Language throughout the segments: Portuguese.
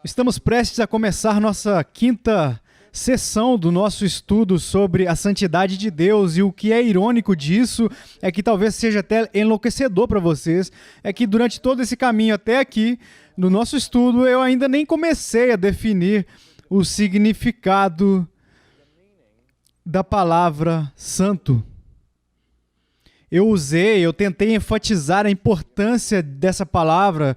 Estamos prestes a começar nossa quinta sessão do nosso estudo sobre a santidade de Deus, e o que é irônico disso é que talvez seja até enlouquecedor para vocês, é que durante todo esse caminho até aqui, no nosso estudo, eu ainda nem comecei a definir o significado da palavra santo. Eu tentei enfatizar a importância dessa palavra,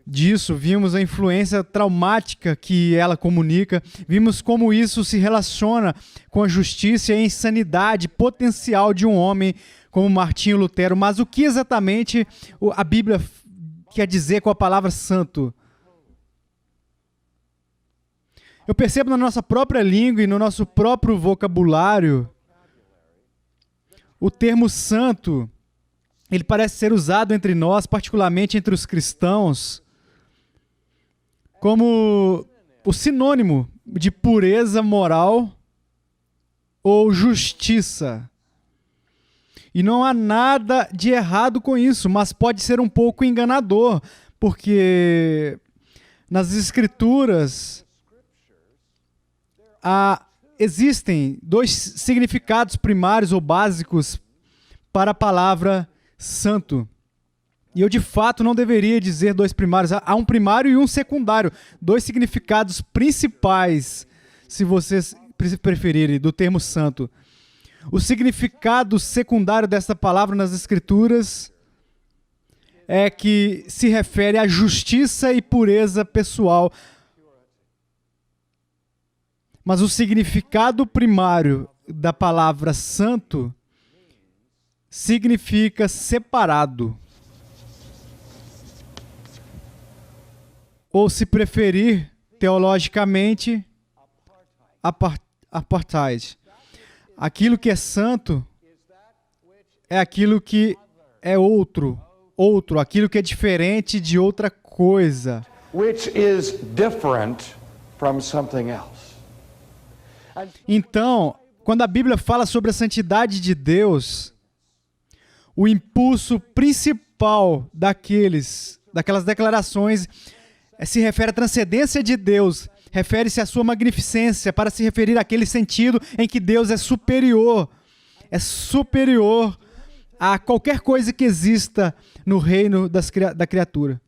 vimos a influência traumática que ela comunica, vimos como isso se relaciona com a justiça e a insanidade potencial de um homem como Martinho Lutero. Mas o que exatamente a Bíblia quer dizer com a palavra santo? Eu percebo na nossa própria língua e no nosso próprio vocabulário, o termo santo, ele parece ser usado entre nós, particularmente entre os cristãos, como o sinônimo de pureza moral ou justiça. E não há nada de errado com isso, mas pode ser um pouco enganador, porque nas Escrituras existem dois significados primários ou básicos para a palavra santo. E eu, de fato, não deveria dizer dois primários. Há um primário e um secundário. Dois significados principais, se vocês preferirem, do termo santo. O significado secundário dessa palavra nas Escrituras é que se refere à justiça e pureza pessoal. Mas o significado primário da palavra santo significa separado. Ou, se preferir, teologicamente, apartheid. Aquilo que é santo é aquilo que é outro, aquilo que é diferente de outra coisa. Which is different from something else. Então, quando a Bíblia fala sobre a santidade de Deus, o impulso principal daquelas declarações se refere à transcendência de Deus, refere-se à sua magnificência, para se referir àquele sentido em que Deus é superior a qualquer coisa que exista no reino da criatura.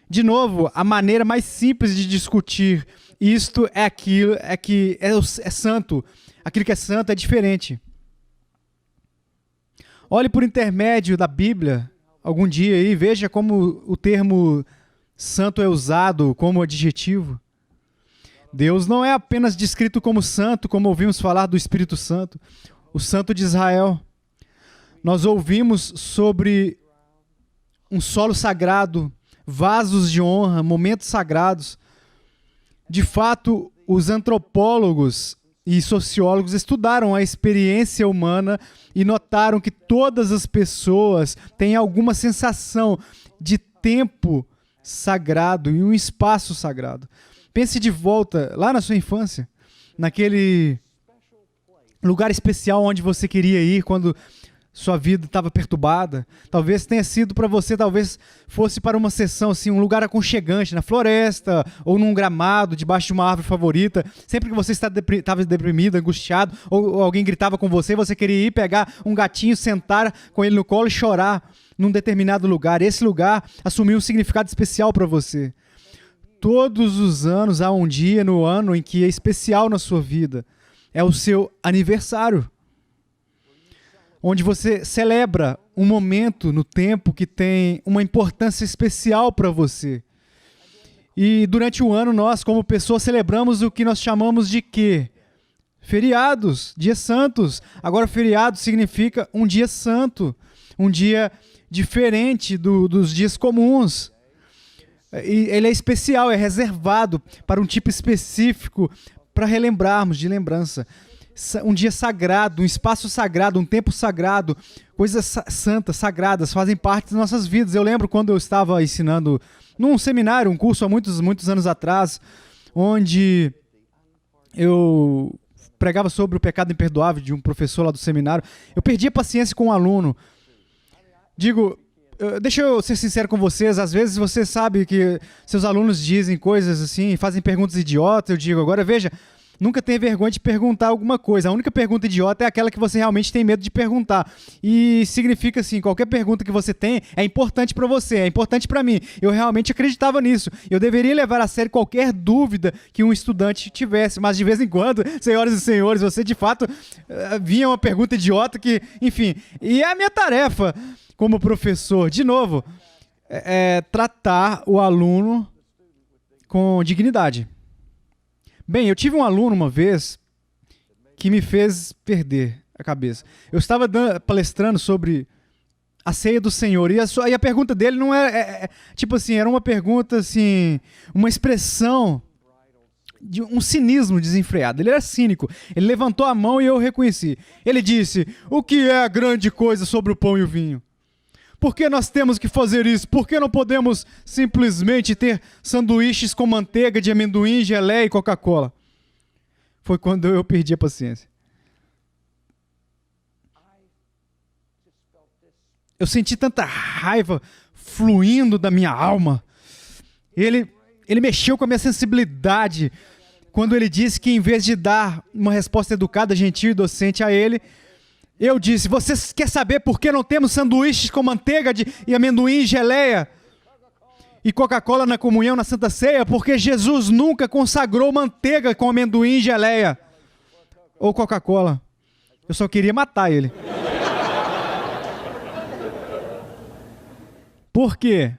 De novo, a maneira mais simples de discutir isto é aquilo, é santo. Aquilo que é santo é diferente. Olhe por intermédio da Bíblia algum dia e veja como o termo santo é usado como adjetivo. Deus não é apenas descrito como santo, como ouvimos falar do Espírito Santo, o Santo de Israel. Nós ouvimos sobre um solo sagrado, vasos de honra, momentos sagrados. De fato, os antropólogos e sociólogos estudaram a experiência humana e notaram que todas as pessoas têm alguma sensação de tempo sagrado e um espaço sagrado. Pense de volta lá na sua infância, naquele lugar especial onde você queria ir quando sua vida estava perturbada. Talvez tenha sido para você, talvez fosse para uma sessão, assim, um lugar aconchegante, na floresta, ou num gramado, debaixo de uma árvore favorita. Sempre que você estava deprimido, angustiado, ou alguém gritava com você, você queria ir pegar um gatinho, sentar com ele no colo e chorar num determinado lugar. Esse lugar assumiu um significado especial para você. Todos os anos há um dia no ano em que é especial na sua vida. É o seu aniversário, onde você celebra um momento no tempo que tem uma importância especial para você. E durante o ano nós, como pessoas, celebramos o que nós chamamos de quê? Feriados, dias santos. Agora, feriado significa um dia santo, um dia diferente dos dias comuns. E ele é especial, é reservado para um tipo específico, para relembrarmos, de lembrança. Um dia sagrado, um espaço sagrado, um tempo sagrado, coisas santas, sagradas, fazem parte das nossas vidas. Eu lembro quando eu estava ensinando num seminário, um curso há muitos anos atrás, onde eu pregava sobre o pecado imperdoável de um professor lá do seminário. Eu perdi a paciência com um aluno. deixa eu ser sincero com vocês, às vezes você sabe que seus alunos dizem coisas assim, fazem perguntas idiotas, eu digo, agora veja, nunca tenha vergonha de perguntar alguma coisa. A única pergunta idiota é aquela que você realmente tem medo de perguntar. E significa assim, qualquer pergunta que você tem é importante para você, é importante para mim. Eu realmente acreditava nisso. Eu deveria levar a sério qualquer dúvida que um estudante tivesse. Mas de vez em quando, senhoras e senhores, você de fato vinha uma pergunta idiota que, enfim. E é a minha tarefa como professor, de novo, é tratar o aluno com dignidade. Bem, eu tive um aluno uma vez que me fez perder a cabeça. Eu estava palestrando sobre a ceia do Senhor e a pergunta dele não tipo assim, era uma pergunta assim, uma expressão de um cinismo desenfreado. Ele era cínico. Ele levantou a mão e eu o reconheci. Ele disse: "O que é a grande coisa sobre o pão e o vinho? Por que nós temos que fazer isso? Por que não podemos simplesmente ter sanduíches com manteiga de amendoim, geleia e Coca-Cola?" Foi quando eu perdi a paciência. Eu senti tanta raiva fluindo da minha alma. Ele mexeu com a minha sensibilidade quando ele disse que, em vez de dar uma resposta educada, gentil e docente a ele, eu disse: "Você quer saber por que não temos sanduíches com manteiga e amendoim, geleia e Coca-Cola na comunhão, na Santa Ceia? Porque Jesus nunca consagrou manteiga com amendoim, geleia ou Coca-Cola." Eu só queria matar ele. Por quê?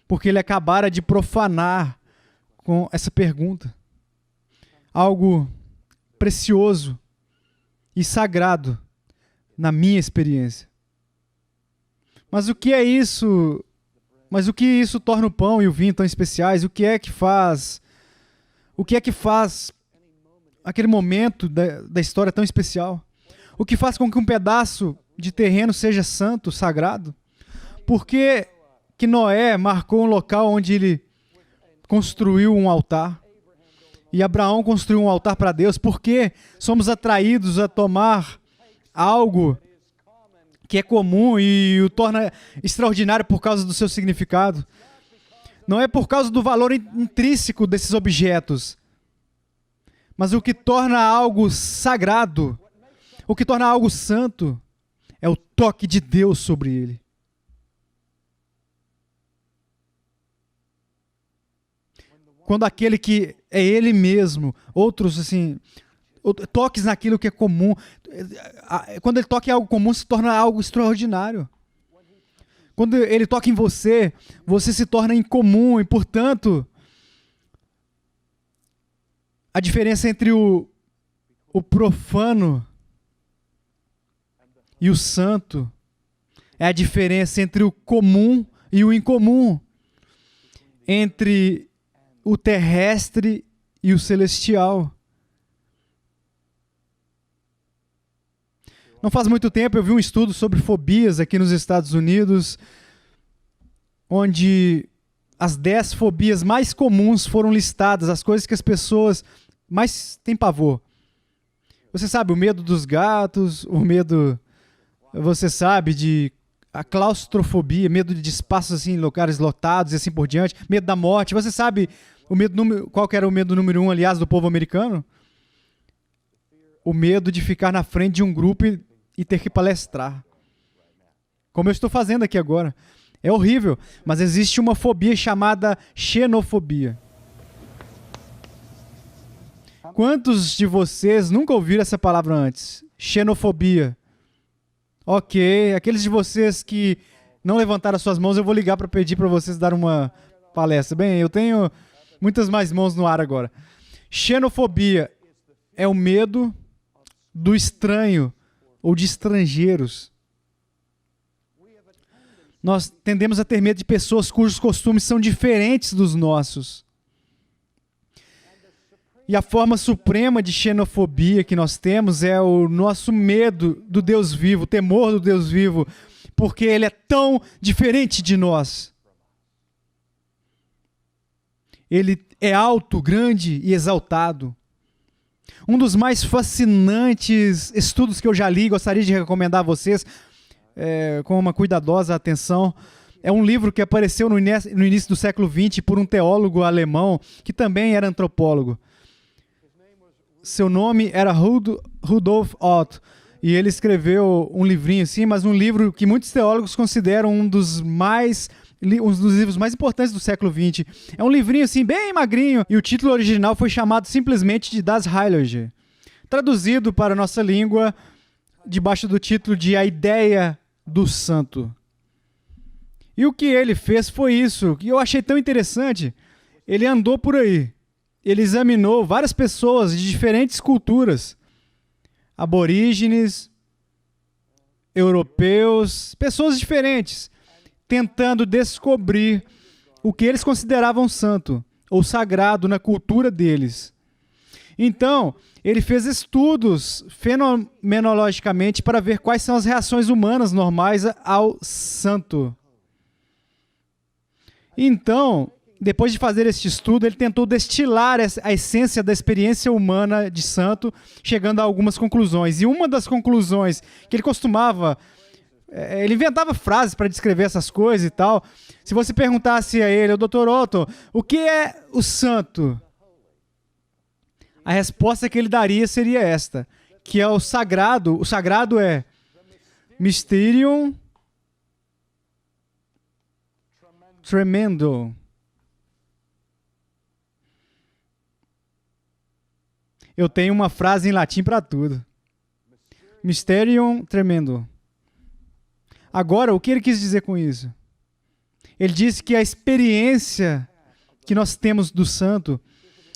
Porque ele acabara de profanar com essa pergunta algo precioso e sagrado na minha experiência. Mas o que é isso? Mas o que isso torna o pão e o vinho tão especiais? O que é que faz aquele momento da história tão especial? O que faz com que um pedaço de terreno seja santo, sagrado? Por que que Noé marcou um local onde ele construiu um altar? E Abraão construiu um altar para Deus? Por que somos atraídos a tomar algo que é comum e o torna extraordinário por causa do seu significado? Não é por causa do valor intrínseco desses objetos, mas o que torna algo sagrado, o que torna algo santo, é o toque de Deus sobre ele. Quando aquele que é ele mesmo, outros assim, toques naquilo que é comum, quando ele toca em algo comum, se torna algo extraordinário. Quando ele toca em você, você se torna incomum e, portanto, a diferença entre o profano e o santo é a diferença entre o comum e o incomum, entre o terrestre e o celestial. Não faz muito tempo eu vi um estudo sobre fobias aqui nos Estados Unidos, onde as 10 fobias mais comuns foram listadas, as coisas que as pessoas mais têm pavor. Você sabe, o medo dos gatos, o medo, você sabe, de a claustrofobia, medo de espaços assim, locais lotados e assim por diante, medo da morte. Você sabe qual que era o medo número 1, aliás, do povo americano? O medo de ficar na frente de um grupo e ter que palestrar. Como eu estou fazendo aqui agora. É horrível, mas existe uma fobia chamada xenofobia. Quantos de vocês nunca ouviram essa palavra antes? Xenofobia. Ok, aqueles de vocês que não levantaram as suas mãos, eu vou ligar para pedir para vocês dar uma palestra. Bem, eu tenho muitas mais mãos no ar agora. Xenofobia é o medo do estranho ou de estrangeiros. Nós tendemos a ter medo de pessoas cujos costumes são diferentes dos nossos. E a forma suprema de xenofobia que nós temos é o nosso medo do Deus vivo, o temor do Deus vivo, porque Ele é tão diferente de nós. Ele é alto, grande e exaltado. Um dos mais fascinantes estudos que eu já li, gostaria de recomendar a vocês, com uma cuidadosa atenção. É um livro que apareceu no início do século XX por um teólogo alemão que também era antropólogo. Seu nome era Rudolf Otto. E ele escreveu um livrinho assim, mas um livro que muitos teólogos consideram um dos livros mais importantes do século XX. É um livrinho assim, bem magrinho, e o título original foi chamado simplesmente de Das Heilige. Traduzido para a nossa língua, debaixo do título de A Ideia do Santo. E o que ele fez foi isso, que eu achei tão interessante. Ele andou por aí, ele examinou várias pessoas de diferentes culturas, aborígenes, europeus, pessoas diferentes, tentando descobrir o que eles consideravam santo ou sagrado na cultura deles. Então, ele fez estudos fenomenologicamente para ver quais são as reações humanas normais ao santo. Então, depois de fazer este estudo, ele tentou destilar a essência da experiência humana de santo, chegando a algumas conclusões. E uma das conclusões que ele costumava... ele inventava frases para descrever essas coisas e tal. Se você perguntasse a ele, Dr. Otto, o que é o santo? A resposta que ele daria seria esta, que é o sagrado. O sagrado é Mysterium Tremendo. Eu tenho uma frase em latim para tudo. Mysterium Tremendo. Agora, o que ele quis dizer com isso? Ele disse que a experiência que nós temos do santo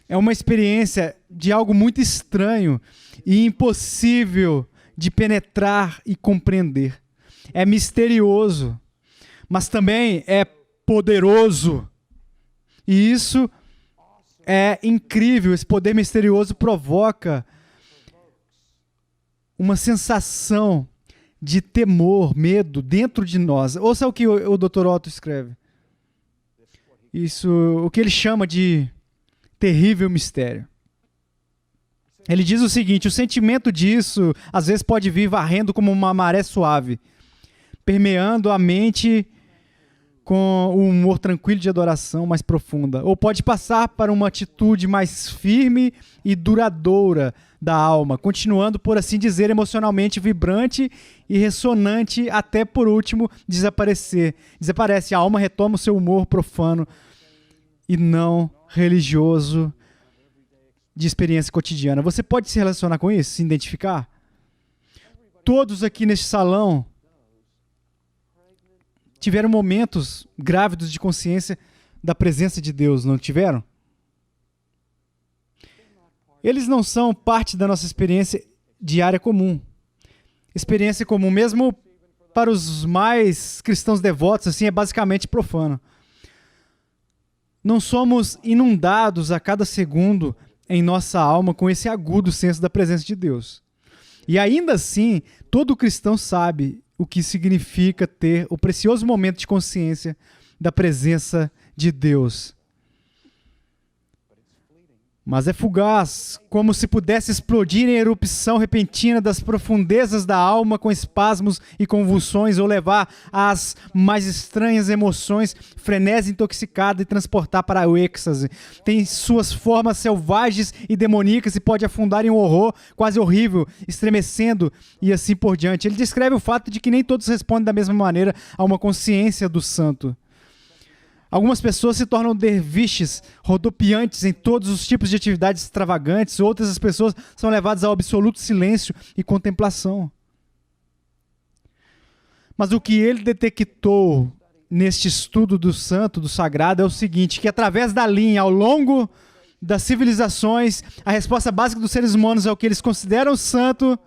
é uma experiência de algo muito estranho e impossível de penetrar e compreender. É misterioso, mas também é poderoso. E isso é incrível. Esse poder misterioso provoca uma sensação de temor, medo dentro de nós. Ouça o que o Dr. Otto escreve. Isso, o que ele chama de terrível mistério. Ele diz o seguinte: o sentimento disso às vezes pode vir varrendo como uma maré suave, permeando a mente com o humor tranquilo de adoração mais profunda. Ou pode passar para uma atitude mais firme e duradoura da alma, continuando, por assim dizer, emocionalmente vibrante e ressonante, até, por último, desaparecer. Desaparece, a alma retoma o seu humor profano e não religioso de experiência cotidiana. Você pode se relacionar com isso, se identificar? Todos aqui neste salão tiveram momentos grávidos de consciência da presença de Deus, não tiveram? Eles não são parte da nossa experiência diária comum. Experiência comum, mesmo para os mais cristãos devotos, assim, é basicamente profano. Não somos inundados a cada segundo em nossa alma com esse agudo senso da presença de Deus. E ainda assim, todo cristão sabe o que significa ter o precioso momento de consciência da presença de Deus. Mas é fugaz, como se pudesse explodir em erupção repentina das profundezas da alma com espasmos e convulsões, ou levar às mais estranhas emoções, frenesi intoxicada e transportar para o êxtase. Tem suas formas selvagens e demoníacas e pode afundar em um horror quase horrível, estremecendo e assim por diante. Ele descreve o fato de que nem todos respondem da mesma maneira a uma consciência do santo. Algumas pessoas se tornam derviches, rodopiantes em todos os tipos de atividades extravagantes. Outras as pessoas são levadas ao absoluto silêncio e contemplação. Mas o que ele detectou neste estudo do santo, do sagrado, é o seguinte, que através da linha, ao longo das civilizações, a resposta básica dos seres humanos ao que eles consideram santo,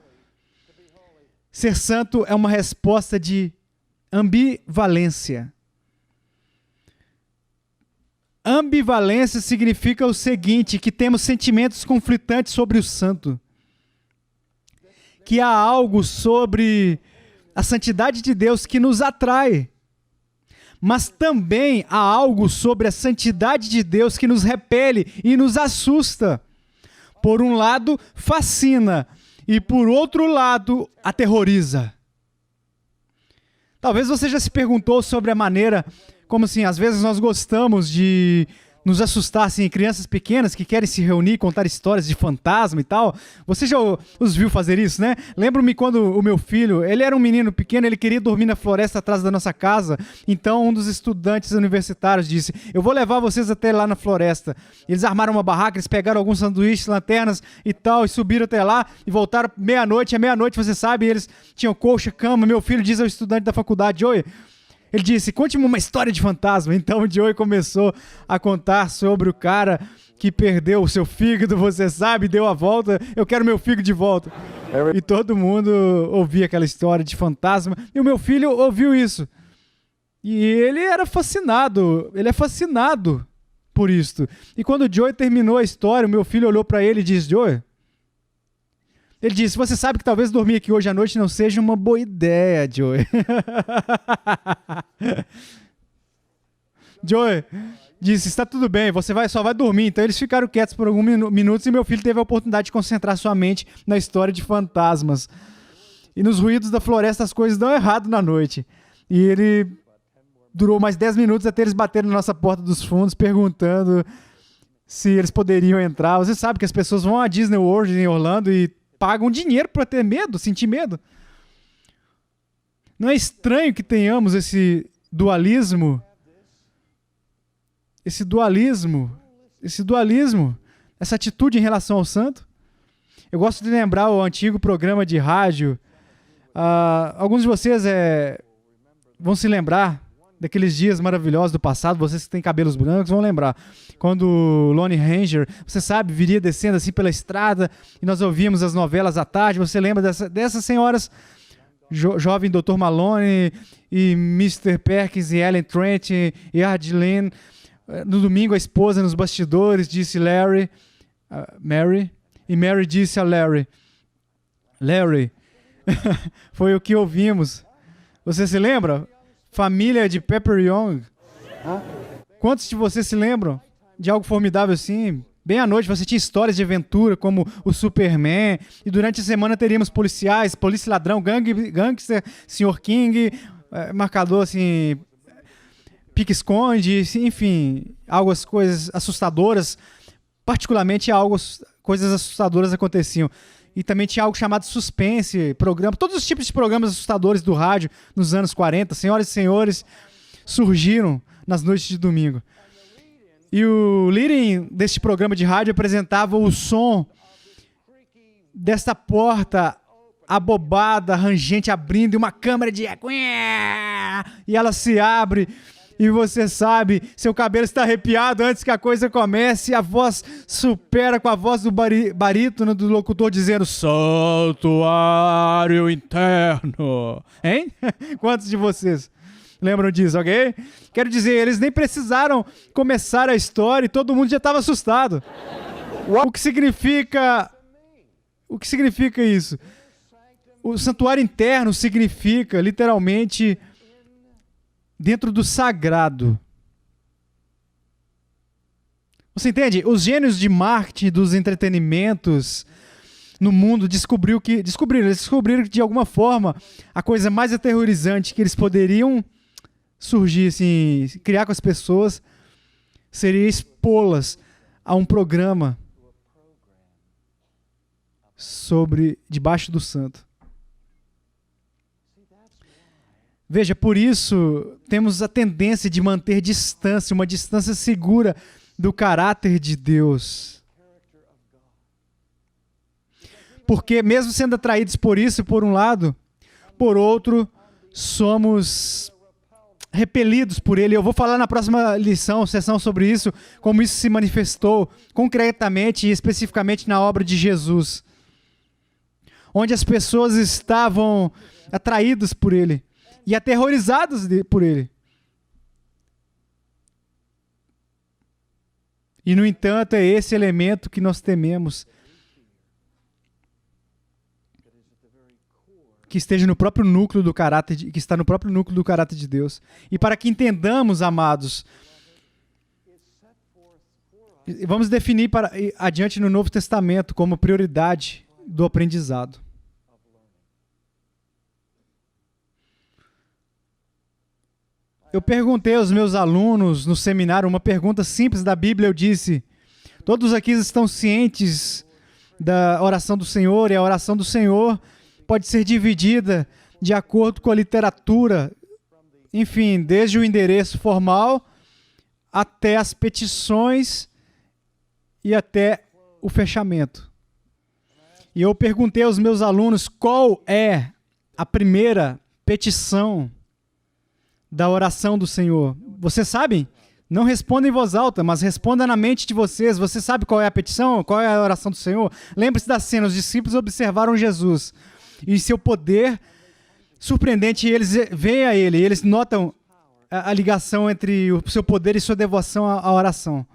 ser santo é uma resposta de ambivalência. Ambivalência significa o seguinte, que temos sentimentos conflitantes sobre o santo. Que há algo sobre a santidade de Deus que nos atrai. Mas também há algo sobre a santidade de Deus que nos repele e nos assusta. Por um lado, fascina e por outro lado, aterroriza. Talvez você já se perguntou sobre a maneira, como assim, às vezes nós gostamos de nos assustar, assim, crianças pequenas que querem se reunir, contar histórias de fantasma e tal. Você já os viu fazer isso, né? Lembro-me quando o meu filho, ele era um menino pequeno, ele queria dormir na floresta atrás da nossa casa, então um dos estudantes universitários disse, eu vou levar vocês até lá na floresta. Eles armaram uma barraca, eles pegaram alguns sanduíches, lanternas e tal, e subiram até lá, e voltaram meia-noite, à meia-noite, você sabe, eles tinham colcha, cama. Meu filho diz ao estudante da faculdade, oi, ele disse, conte-me uma história de fantasma. Então o Joey começou a contar sobre o cara que perdeu o seu fígado, você sabe, deu a volta, eu quero meu fígado de volta. E todo mundo ouvia aquela história de fantasma, e o meu filho ouviu isso. E ele era fascinado, ele é fascinado por isto. E quando o Joey terminou a história, o meu filho olhou para ele e disse, Joey, ele disse, você sabe que talvez dormir aqui hoje à noite não seja uma boa ideia, Joey. Joey disse, está tudo bem, você só vai dormir. Então eles ficaram quietos por alguns minutos e meu filho teve a oportunidade de concentrar sua mente na história de fantasmas. E nos ruídos da floresta as coisas dão errado na noite. E ele durou mais 10 minutos até eles baterem na nossa porta dos fundos perguntando se eles poderiam entrar. Você sabe que as pessoas vão à Disney World em Orlando e pagam dinheiro para ter medo, sentir medo. Não é estranho que tenhamos esse dualismo, essa atitude em relação ao santo? Eu gosto de lembrar o antigo programa de rádio. Alguns de vocês vão se lembrar daqueles dias maravilhosos do passado, vocês que têm cabelos brancos vão lembrar. Quando o Lone Ranger, você sabe, viria descendo assim pela estrada e nós ouvíamos as novelas à tarde, você lembra dessas senhoras, jovem Dr. Malone e Mr. Perkins e Ellen Trent e Ardylan. No domingo a esposa nos bastidores disse Mary, e Mary disse a Larry, foi o que ouvimos. Você se lembra? Família de Pepper Young. Quantos de vocês se lembram de algo formidável assim? Bem à noite você tinha histórias de aventura como o Superman, e durante a semana teríamos policiais, polícia ladrão, gangster, Sr. King, marcador assim, pique-esconde, enfim, coisas assustadoras, particularmente coisas assustadoras aconteciam. E também tinha algo chamado suspense, programa, todos os tipos de programas assustadores do rádio nos anos 40, senhoras e senhores, surgiram nas noites de domingo. E o leading deste programa de rádio apresentava o som desta porta abobada, rangente, abrindo, e uma câmera de eco, e ela se abre, e você sabe, seu cabelo está arrepiado antes que a coisa comece, e a voz supera com a voz do barítono do locutor dizendo, santuário interno. Hein? Quantos de vocês lembram disso, ok? Quero dizer, eles nem precisaram começar a história e todo mundo já estava assustado. O que significa isso? O santuário interno significa, literalmente, dentro do sagrado. Você entende? Os gênios de marketing, dos entretenimentos no mundo descobriram que de alguma forma a coisa mais aterrorizante que eles poderiam surgir, assim, criar com as pessoas seria expô-las a um programa sobre debaixo do santo. Veja, por isso temos a tendência de manter distância, uma distância segura do caráter de Deus. Porque mesmo sendo atraídos por isso, por um lado, por outro, somos repelidos por ele. Eu vou falar na próxima sessão sobre isso, como isso se manifestou concretamente e especificamente na obra de Jesus, onde as pessoas estavam atraídas por ele e aterrorizados por ele. E, no entanto, é esse elemento que nós tememos, que esteja no próprio núcleo do caráter, que está no próprio núcleo do caráter de Deus. E para que entendamos, amados, vamos definir adiante no Novo Testamento como prioridade do aprendizado. Eu perguntei aos meus alunos no seminário uma pergunta simples da Bíblia. Eu disse: todos aqui estão cientes da oração do Senhor, e a oração do Senhor pode ser dividida de acordo com a literatura, enfim, desde o endereço formal até as petições e até o fechamento. E eu perguntei aos meus alunos qual é a primeira petição da oração do Senhor. Vocês sabem? Não respondam em voz alta, mas responda na mente de vocês. Você sabe qual é a petição? Qual é a oração do Senhor? Lembre-se da cena, os discípulos observaram Jesus e seu poder surpreendente, e eles veem a ele, e eles notam a ligação entre o seu poder e sua devoção à oração.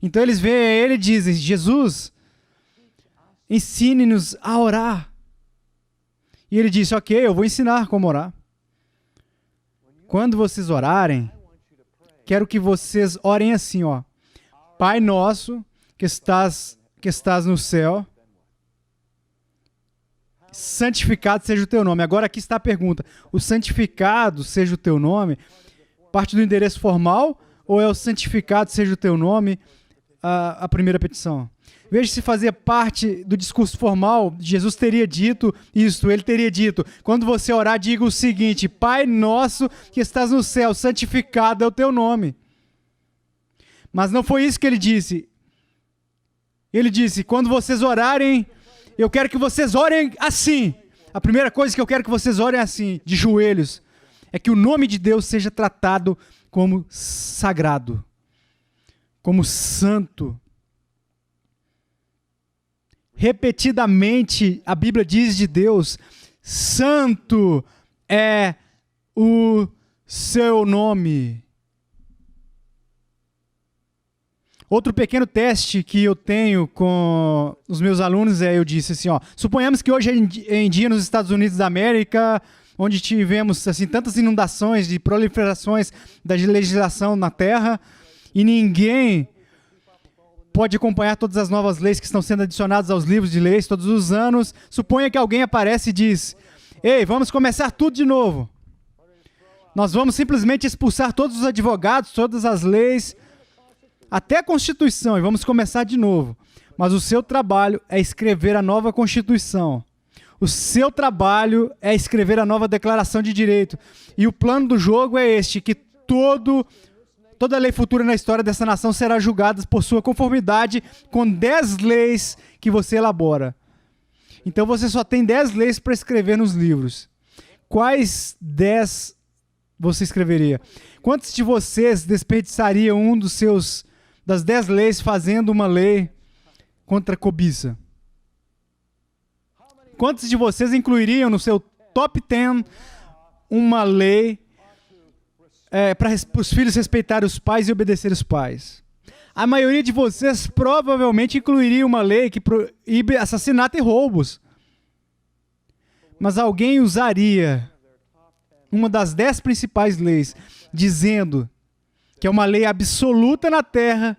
Então eles veem a ele e dizem: Jesus, ensine-nos a orar. E ele disse: ok, eu vou ensinar como orar. Quando vocês orarem, quero que vocês orem assim, ó: Pai nosso que estás no céu, santificado seja o teu nome. Agora aqui está a pergunta: o santificado seja o teu nome parte do endereço formal, ou é o santificado seja o teu nome a primeira petição? Veja se fazia parte do discurso formal. Jesus teria dito isso, ele teria dito: quando você orar, diga o seguinte: Pai nosso que estás no céu, santificado é o teu nome. Mas não foi isso que ele disse. Ele disse: quando vocês orarem, eu quero que vocês orem assim. A primeira coisa que eu quero que vocês orem assim, de joelhos, é que o nome de Deus seja tratado como sagrado, como santo. Repetidamente, a Bíblia diz de Deus: santo é o seu nome. Outro pequeno teste que eu tenho com os meus alunos eu disse assim, ó: suponhamos que hoje em dia nos Estados Unidos da América, onde tivemos assim tantas inundações e proliferações da legislação na terra, e ninguém pode acompanhar todas as novas leis que estão sendo adicionadas aos livros de leis todos os anos. Suponha que alguém aparece e diz: ei, vamos começar tudo de novo. Nós vamos simplesmente expulsar todos os advogados, todas as leis, até a Constituição, e vamos começar de novo. Mas o seu trabalho é escrever a nova Constituição. O seu trabalho é escrever a nova Declaração de Direito. E o plano do jogo é este: que toda lei futura na história dessa nação será julgada por sua conformidade com 10 leis que você elabora. Então você só tem 10 leis para escrever nos livros. Quais 10 você escreveria? Quantos de vocês desperdiçariam das 10 leis fazendo uma lei contra a cobiça? Quantos de vocês incluiriam no seu top 10 uma lei para os filhos respeitarem os pais e obedecer os pais? A maioria de vocês provavelmente incluiria uma lei que proíbe assassinato e roubos. Mas alguém usaria uma das 10 principais leis, dizendo que é uma lei absoluta na terra,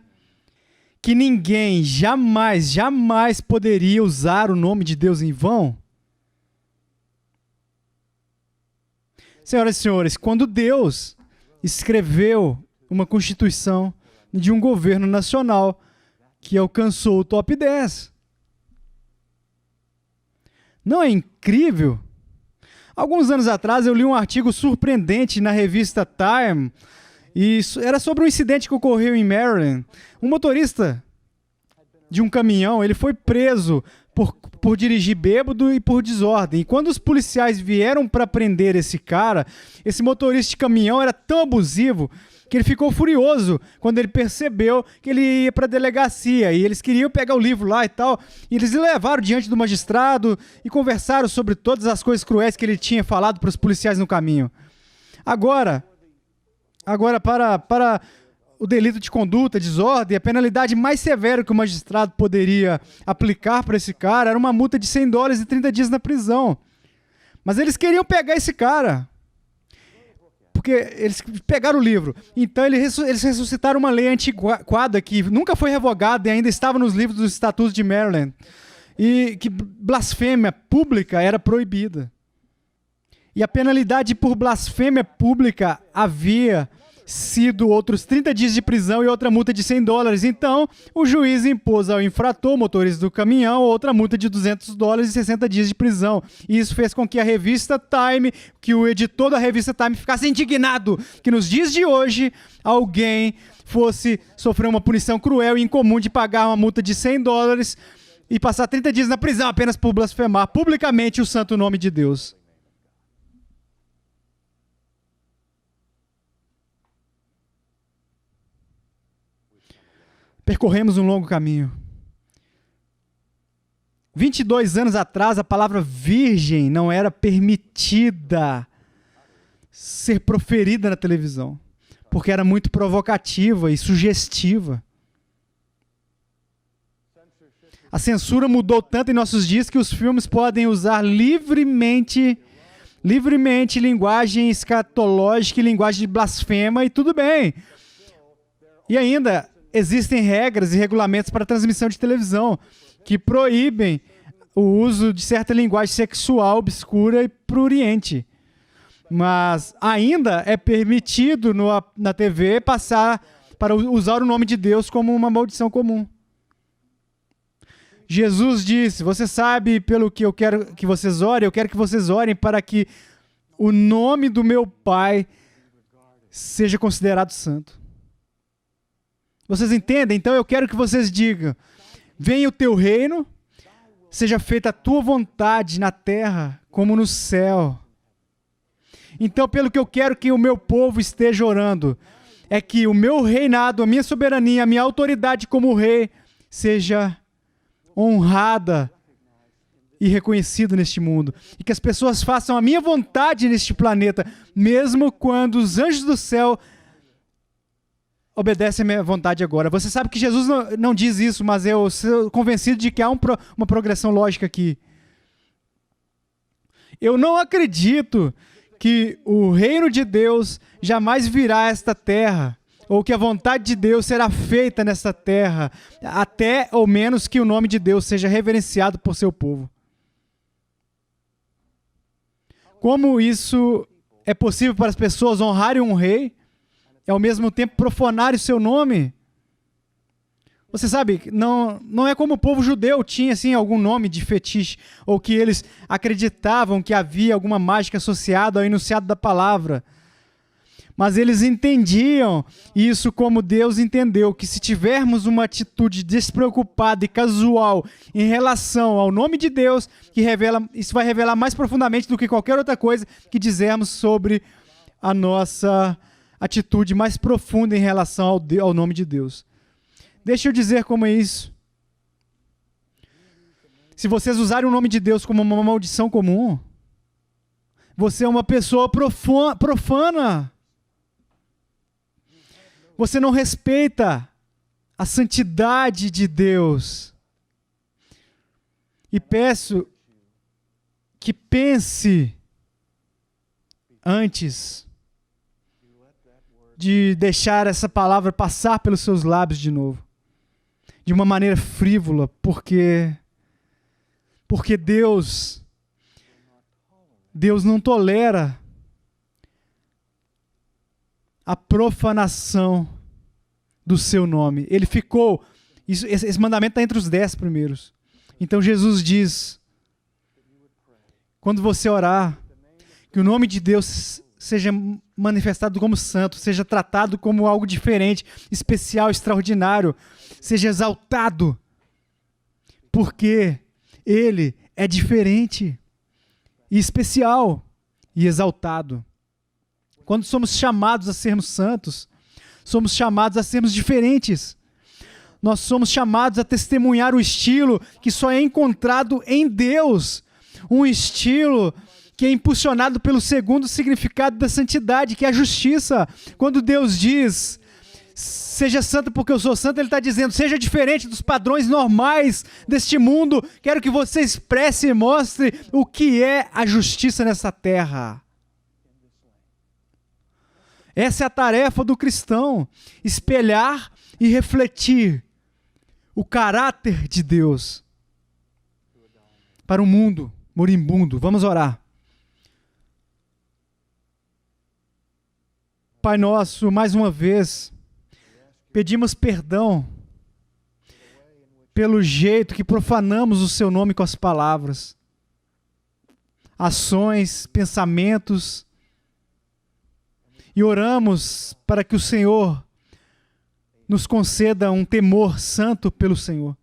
que ninguém jamais poderia usar o nome de Deus em vão? Senhoras e senhores, quando Deus escreveu uma Constituição de um governo nacional que alcançou o top 10. Não é incrível? Alguns anos atrás eu li um artigo surpreendente na revista Time, e era sobre um incidente que ocorreu em Maryland. Um motorista de um caminhão, ele foi preso por dirigir bêbado e por desordem. E quando os policiais vieram para prender esse cara, esse motorista de caminhão era tão abusivo que ele ficou furioso quando ele percebeu que ele ia para a delegacia, e eles queriam pegar o livro lá e tal, e eles levaram diante do magistrado e conversaram sobre todas as coisas cruéis que ele tinha falado para os policiais no caminho. Agora para o delito de conduta, desordem, a penalidade mais severa que o magistrado poderia aplicar para esse cara era uma multa de $100 e 30 dias na prisão. Mas eles queriam pegar esse cara, porque eles pegaram o livro. Então eles ressuscitaram uma lei antiquada que nunca foi revogada e ainda estava nos livros dos estatutos de Maryland, e que blasfêmia pública era proibida. E a penalidade por blasfêmia pública havia sido outros 30 dias de prisão e outra multa de $100. Então, o juiz impôs ao infrator, motorista do caminhão, outra multa de $200 e 60 dias de prisão. E isso fez com que a revista Time, que o editor da revista Time ficasse indignado que nos dias de hoje alguém fosse sofrer uma punição cruel e incomum de pagar uma multa de $100 e passar 30 dias na prisão apenas por blasfemar publicamente o santo nome de Deus. Percorremos um longo caminho. 22 anos atrás, a palavra virgem não era permitida ser proferida na televisão, porque era muito provocativa e sugestiva. A censura mudou tanto em nossos dias que os filmes podem usar livremente linguagem escatológica e linguagem de blasfema e tudo bem. E ainda existem regras e regulamentos para transmissão de televisão que proíbem o uso de certa linguagem sexual obscura e pruriente. Mas ainda é permitido na TV passar para usar o nome de Deus como uma maldição comum. Jesus disse: você sabe pelo que eu quero que vocês orem? Eu quero que vocês orem para que o nome do meu Pai seja considerado santo. Vocês entendem? Então eu quero que vocês digam: venha o teu reino, seja feita a tua vontade na terra como no céu. Então, pelo que eu quero que o meu povo esteja orando, é que o meu reinado, a minha soberania, a minha autoridade como rei seja honrada e reconhecida neste mundo. E que as pessoas façam a minha vontade neste planeta, mesmo quando os anjos do céu obedece a minha vontade agora. Você sabe que Jesus não diz isso, mas eu sou convencido de que há uma progressão lógica aqui. Eu não acredito que o reino de Deus jamais virá a esta terra, ou que a vontade de Deus será feita nesta terra, até ou menos que o nome de Deus seja reverenciado por seu povo. Como isso é possível para as pessoas honrarem um rei e ao mesmo tempo profanarem o seu nome? Você sabe, não é como o povo judeu tinha assim algum nome de fetiche, ou que eles acreditavam que havia alguma mágica associada ao enunciado da palavra. Mas eles entendiam isso como Deus entendeu, que se tivermos uma atitude despreocupada e casual em relação ao nome de Deus, isso vai revelar mais profundamente do que qualquer outra coisa que dizermos sobre a nossa atitude mais profunda em relação ao nome de Deus. Deixa eu dizer como é isso. Se vocês usarem o nome de Deus como uma maldição comum, você é uma pessoa profana. Você não respeita a santidade de Deus. E peço que pense antes de deixar essa palavra passar pelos seus lábios de novo, de uma maneira frívola, porque Deus não tolera a profanação do seu nome. Ele ficou, esse mandamento está entre os 10 primeiros. Então Jesus diz, quando você orar, que o nome de Deus seja manifestado como santo, seja tratado como algo diferente, especial, extraordinário, seja exaltado, porque Ele é diferente, e especial, e exaltado. Quando somos chamados a sermos santos, somos chamados a sermos diferentes. Nós somos chamados a testemunhar o estilo que só é encontrado em Deus, um estilo que é impulsionado pelo segundo significado da santidade, que é a justiça. Quando Deus diz, seja santo porque eu sou santo, Ele está dizendo, seja diferente dos padrões normais deste mundo. Quero que você expresse e mostre o que é a justiça nessa terra. Essa é a tarefa do cristão, espelhar e refletir o caráter de Deus para um mundo moribundo. Vamos orar. Pai nosso, mais uma vez, pedimos perdão pelo jeito que profanamos o seu nome com as palavras, ações, pensamentos, e oramos para que o Senhor nos conceda um temor santo pelo Senhor.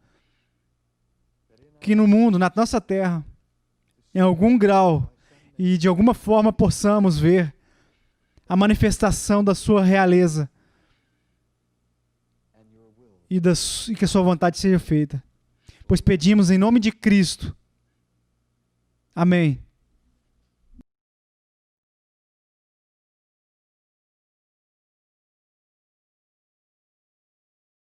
Que no mundo, na nossa terra, em algum grau e de alguma forma possamos ver a manifestação da sua realeza e que a sua vontade seja feita. Pois pedimos em nome de Cristo. Amém.